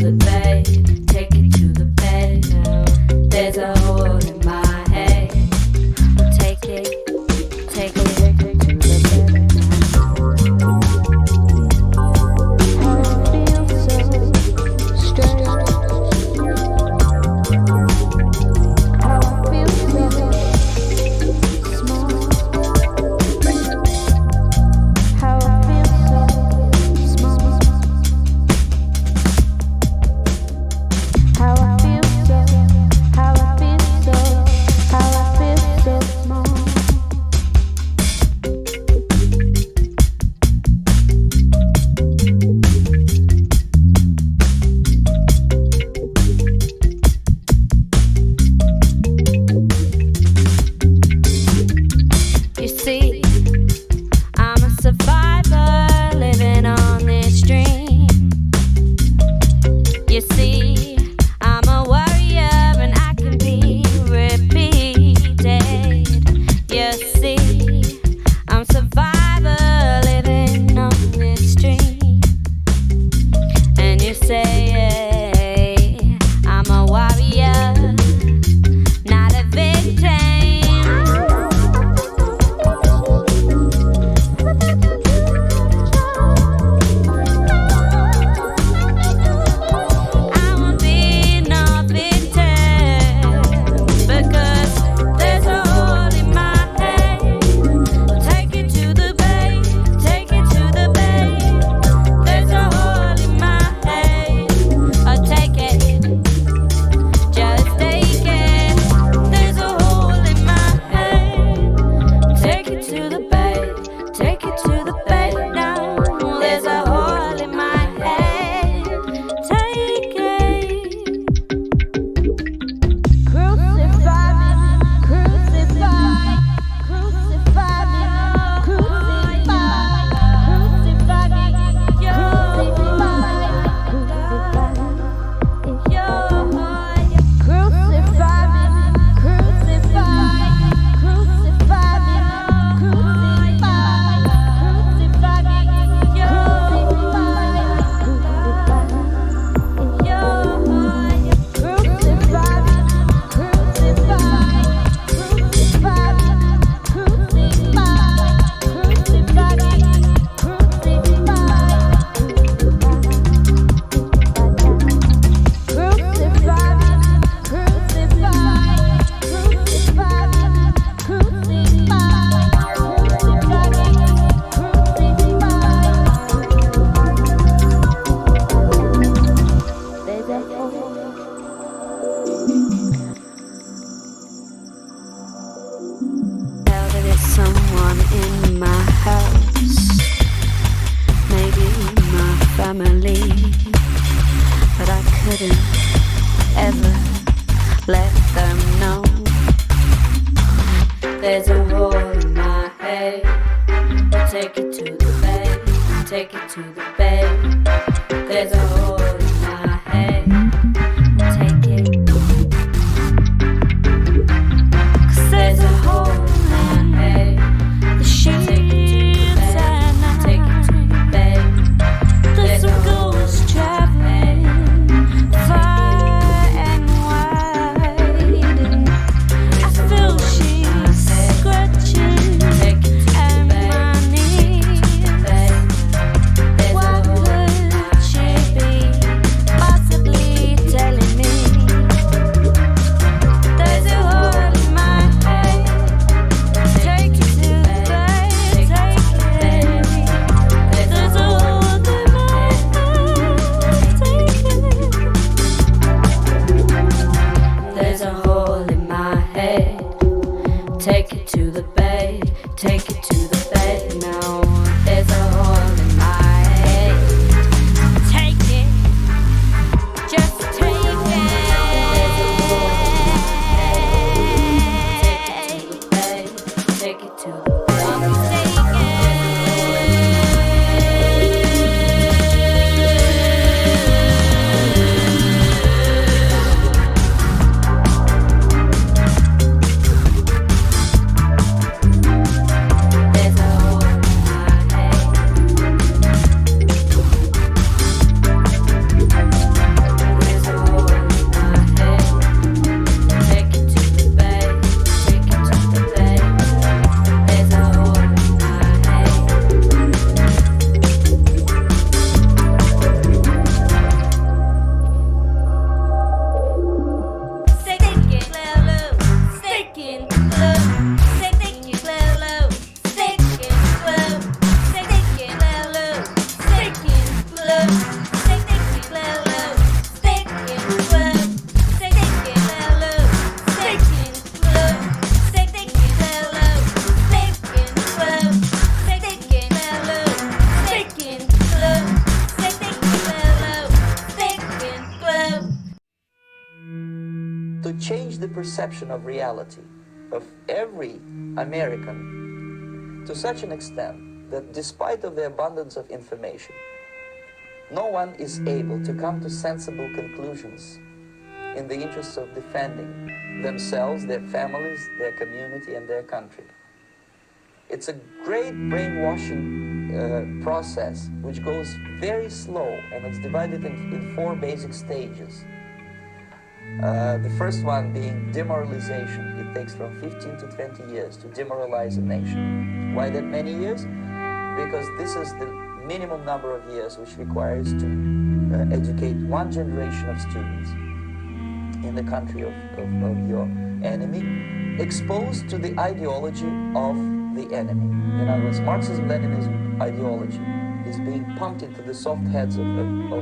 the bay, take it to the bed. There's a hole in my head. Take it to the bed. How it feels so strange. How I feel so small. How I feel so small. How I feel so, how I feel so, how I feel so small. You see, I'm a survivor living on this dream. You see, I'm a warrior and I can be repeated. You see, I'm a survivor living on this dream. And you say, I'm a warrior, not a victim. I won't be no victim because there's a hole in my head. Take it to the bay, take it to the bay. There's a hole in my head. change the perception of reality of every American to such an extent that despite of the abundance of information, no one is able to come to sensible conclusions in the interests of defending themselves, their families, their community, and their country. It's a great brainwashing process which goes very slow, and it's divided in 4 basic stages. The first one being demoralization. It takes from 15 to 20 years to demoralize a nation. Why that many years? Because this is the minimum number of years which requires to educate one generation of students in the country of your enemy, exposed to the ideology of the enemy. In other words, Marxism-Leninism ideology is being pumped into the soft heads of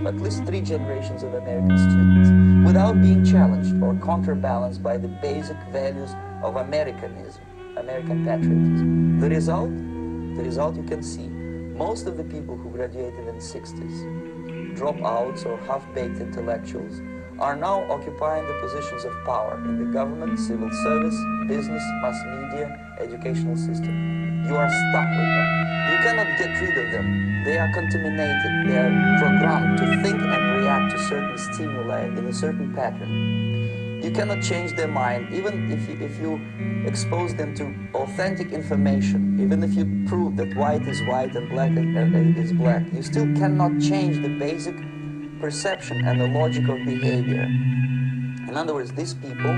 at least 3 generations of American students without being challenged or counterbalanced by the basic values of Americanism, American patriotism. The result you can see. Most of the people who graduated in the 60s, dropouts or half-baked intellectuals, are now occupying the positions of power in the government, civil service, business, mass media, educational system. You are stuck with them. You cannot get rid of them. They are contaminated. They are programmed to think and react to certain stimuli in a certain pattern. You cannot change their mind, even if you expose them to authentic information, even if you prove that white is white and black is black, you still cannot change the basic perception and the logic of behavior. In other words, these people,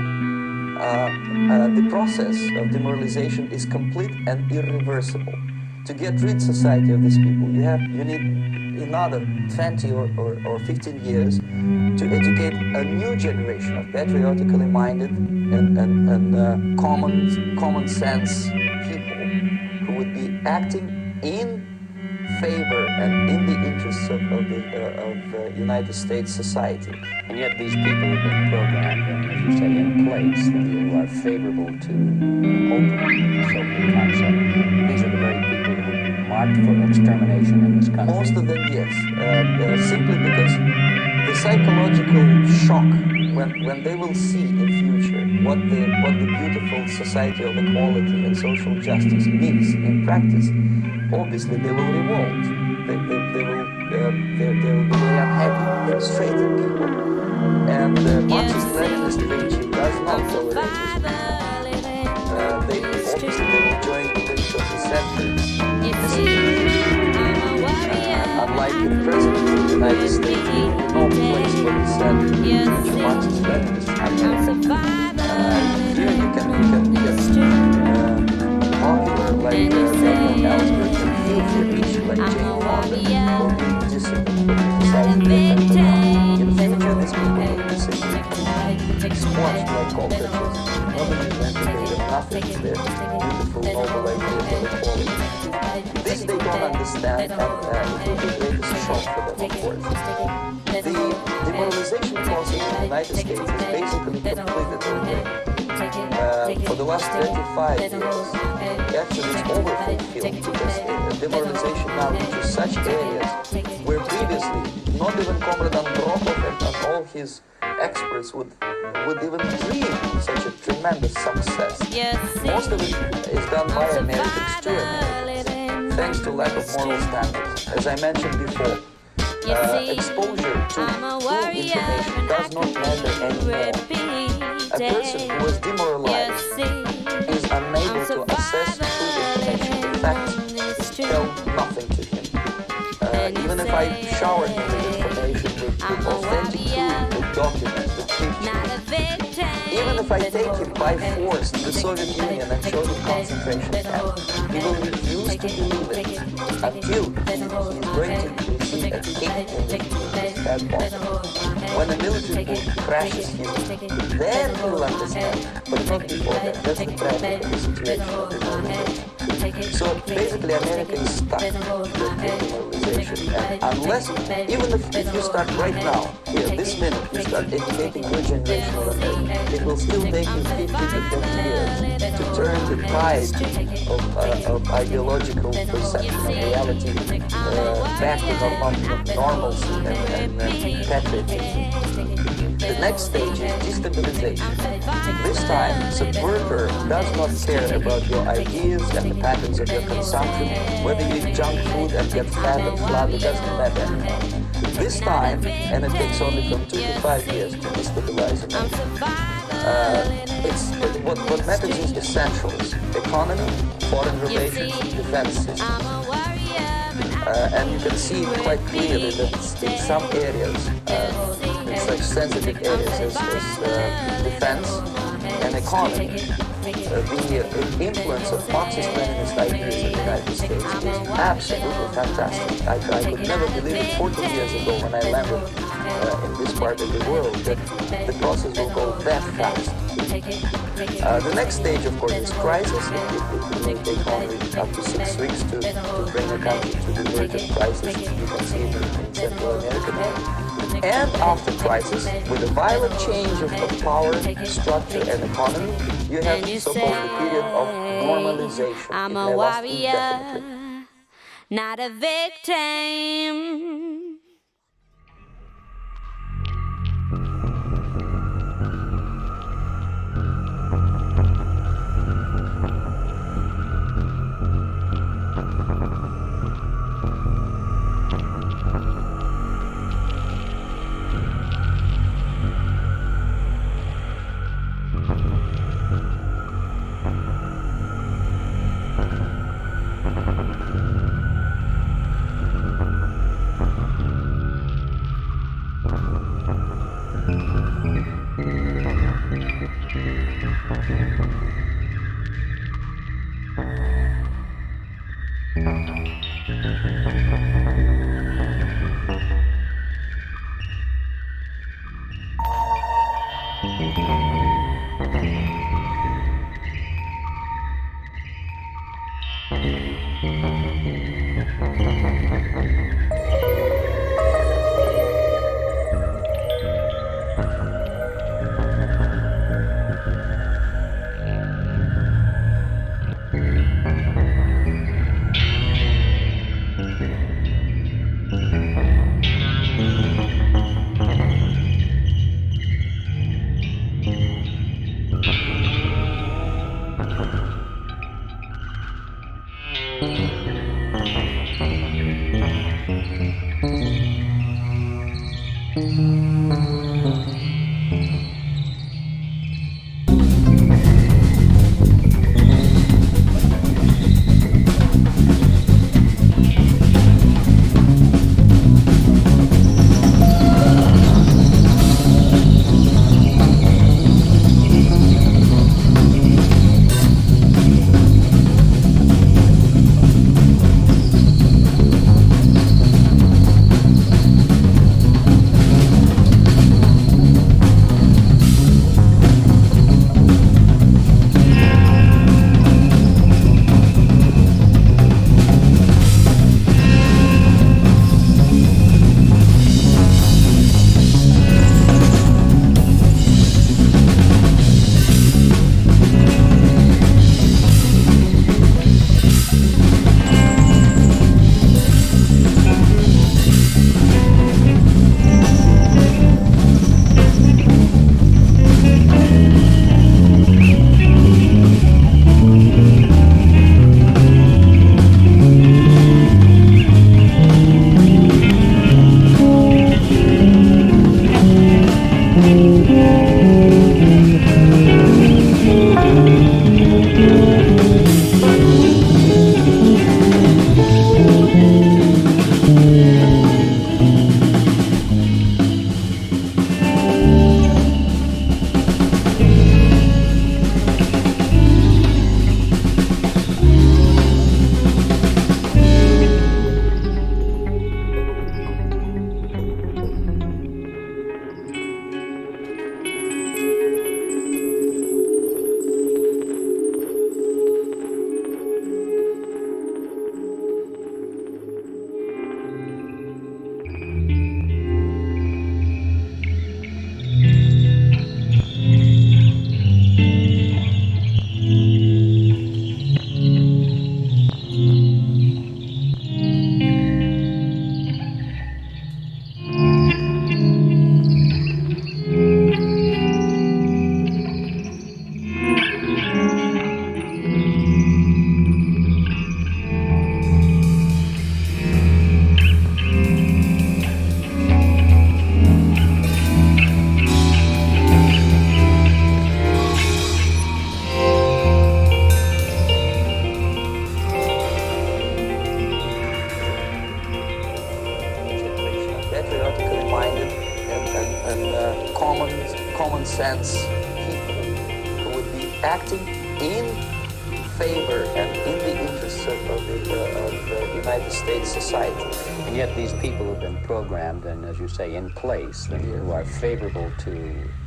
the process of demoralization is complete and irreversible. To get rid society of these people, you need another 20 or 15 years to educate a new generation of patriotically minded and common sense people who would be acting in favor and in the interests of the United States society. And yet these people have been programmed and, as you say, in place who are favorable to open the so-called concept. These are the very people who are marked for extermination in this country. Most of them, yes. Simply because the psychological shock when they will see in future what the beautiful society of equality and social justice means in practice, obviously they will revolt. They will be very unhappy, frustrated people. And Marxist-Leninist regime does not tolerate this. They will join the wings of the center. Unlike the president of the United States, no place for dissent, which Marxist-Leninists have. Here you can get popular like Daniel Ellsberg and feel free like Jane Fonda or being disciplined for criticizing in future these people will be simply squashed like cockroaches. Nobody invented nothing is there. Beautiful, noble idea of equality. This they don't understand, and it will be the greatest shock for them, of course. The demoralization process in the United States is basically completed already. For the last 35 years, actually it's overfulfilled because demoralization now reaches such areas where previously not even Comrade Andropov and all his experts would even dream such a tremendous success. Most of it is done by Americans to Americans, thanks to lack of moral standards. As I mentioned before, exposure to true information does not matter anymore. A person who is demoralized is unable to assess true information. The facts tell nothing to him. Even if I shower him with information, with authentic truth, with documents, with pictures, even if I take him by force to the Soviet Union and show him concentration camps, he will refuse to believe it until he is going to receive a kick in his head bottom. When a military coup crashes him, then he will understand, but not before that. That's the tragedy of the situation of demoralization. So basically America is stuck with demoralization. And unless, even if you start right now, here, this minute, you start educating new generation of Americans, it will still take you 50 to 20 years to turn the tide of ideological perception of reality back to normalcy and patriotism. The next stage is destabilization. This time, subverter does not care about your ideas and the patterns of your consumption, whether you eat junk food and get fat and flabby, it doesn't matter anymore. This time, and it takes only from 2 to 5 years to destabilize a nation. What matters is essentials: economy, foreign relations, defense system. And you can see quite clearly that in some areas, in such sensitive areas as defense and economy, the influence of Marxist-Leninist ideas in the United States is absolutely fantastic. I could never believe it 40 years ago when I landed in this part of the world that the process will go that fast. The next stage, of course, is crisis. It may take only up to 6 weeks to bring a country to the verge of crisis. You can see it in Central America now. And after crisis, with a violent change of power, structure, and economy, you have so-called the period of normalization. I'm it a may last warrior, indefinitely. not a victim. common sense people who would be acting in favor and in the interests of the United States society. And yet these people have been programmed and, as you say, in place, who are favorable to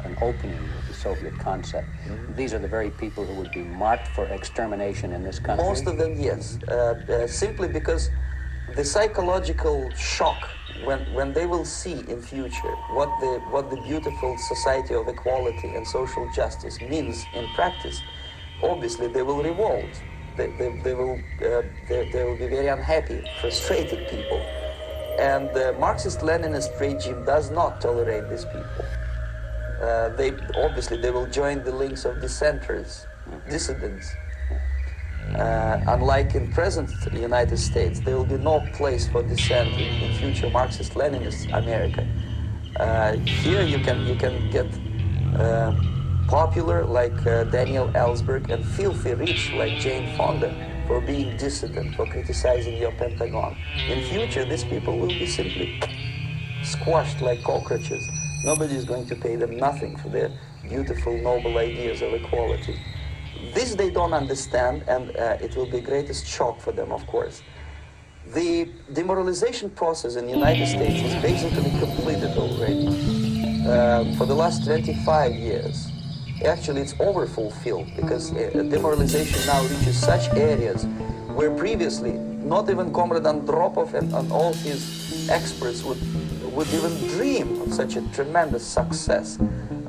an opening of the Soviet concept. These are the very people who would be marked for extermination in this country? Most of them, yes. Simply because the psychological shock when they will see in future what the beautiful society of equality and social justice means in practice, obviously they will revolt. They will be very unhappy, frustrated people. And the Marxist-Leninist regime does not tolerate these people. They will join the links of dissenters, dissidents. Unlike in present United States, there will be no place for dissent in future Marxist-Leninist America. Here you can get popular like Daniel Ellsberg and filthy rich like Jane Fonda for being dissident, for criticizing your Pentagon. In future, these people will be simply squashed like cockroaches. Nobody is going to pay them nothing for their beautiful, noble ideas of equality. This they don't understand, and it will be greatest shock for them, of course. The demoralization process in the United States is basically completed already. For the last 25 years, actually it's overfulfilled, because demoralization now reaches such areas where previously not even Comrade Andropov and all his experts would even dream of such a tremendous success.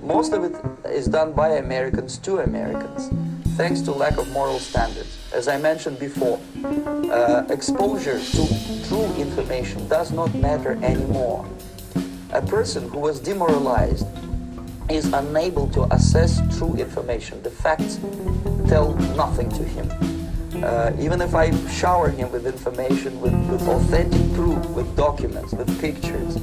Most of it is done by Americans to Americans, thanks to lack of moral standards. As I mentioned before, exposure to true information does not matter anymore. A person who was demoralized is unable to assess true information. The facts tell nothing to him. Even if I shower him with information, with authentic proof, with documents, with pictures,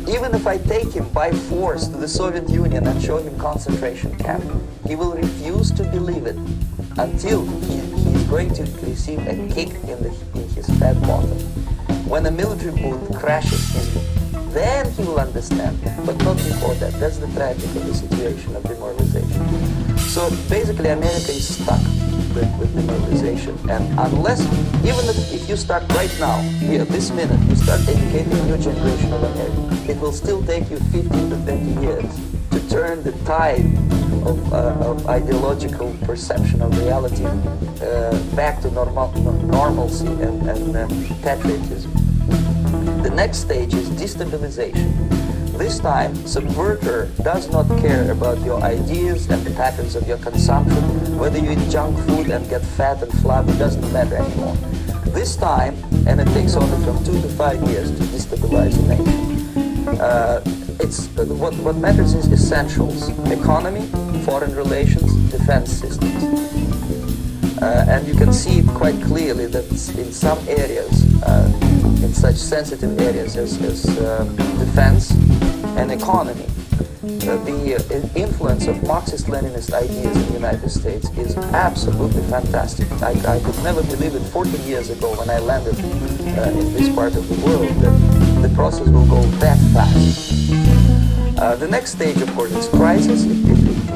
even if I take him by force to the Soviet Union and show him concentration camp, he will refuse to believe it until he is going to receive a kick in his fat bottom. When a military boot crashes him, then he will understand, but not before that. That's the tragedy of the situation of demoralization. So basically America is stuck with demoralization, and unless, even if you start right now, here, this minute, you start educating a new generation of Americans, it will still take you 15 to 20 years to turn the tide of ideological perception of reality back to normalcy and patriotism. The next stage is destabilization. This time, subverter does not care about your ideas and the patterns of your consumption. Whether you eat junk food and get fat and flabby doesn't matter anymore. This time, and it takes only from 2 to 5 years to destabilize a nation. What matters is essentials: economy, foreign relations, defense systems. And you can see quite clearly that in some areas, in such sensitive areas as defense and economy, the influence of Marxist-Leninist ideas in the United States is absolutely fantastic. I could never believe it 14 years ago when I landed in this part of the world that the process will go that fast. The next stage, of course, is crisis. It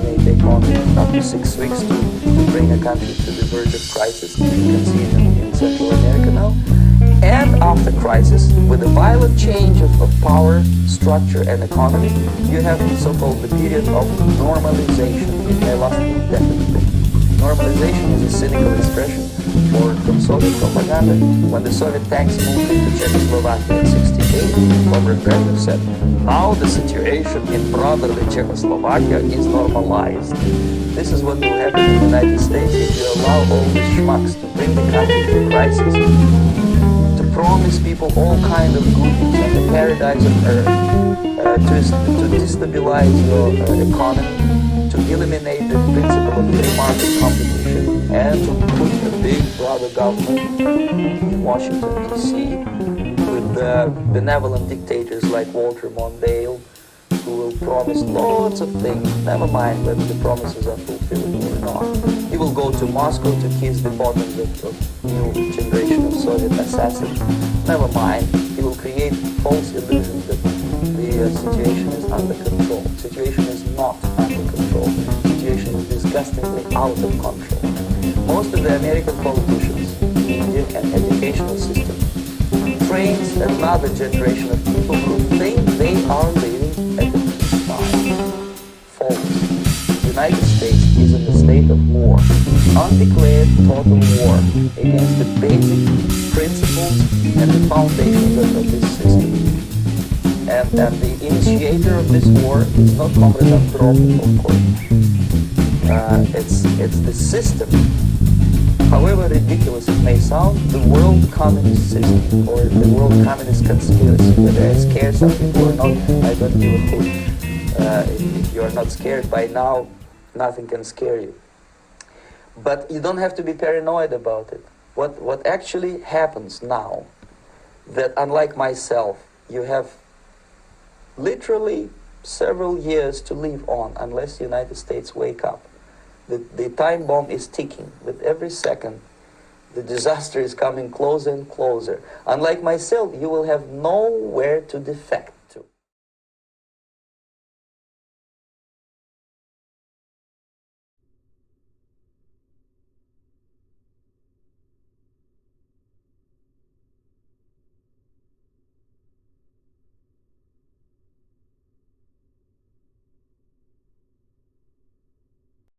may take up to 6 weeks to bring a country to the verge of crisis. You can see it in Central America now. And after crisis, with a violent change of power, structure, and economy, you have so-called the period of normalization. It may last indefinitely. Normalization is a cynical expression from Soviet propaganda. When the Soviet tanks moved into Czechoslovakia in '68, Comrade Brezhnev said, "Now the situation in brotherly Czechoslovakia is normalized." This is what will happen in the United States if you allow all these schmucks to bring the country to crisis, to promise people all kind of goodies and the paradise on earth, to destabilize your economy, to eliminate the principle of free market competition, and to put a big brother government in Washington D.C. with benevolent dictators like Walter Mondale, who will promise lots of things, never mind whether the promises are fulfilled or not. You will go to Moscow to kiss the bottoms of new generation of Soviet assassins. Never mind, he will create false illusions that the situation is under control. Situation is not under control. Situation is disgustingly out of control. Most of the American politicians, media and educational system trains another generation of people who think they are living at a peacetime. False. The United States is in a state of war, undeclared total war against the basic principles and the foundations of this system. And the initiator of this war is not Comrade Andropov, of course. It's the system. However ridiculous it may sound, the world communist system or the world communist conspiracy, whether I scare some people or not, I don't give a hoot. If you are not scared by now, nothing can scare you. But you don't have to be paranoid about it. What actually happens now, that unlike myself, you have literally several years to live on unless the United States wake up. The time bomb is ticking. With every second, the disaster is coming closer and closer. Unlike myself, you will have nowhere to defect.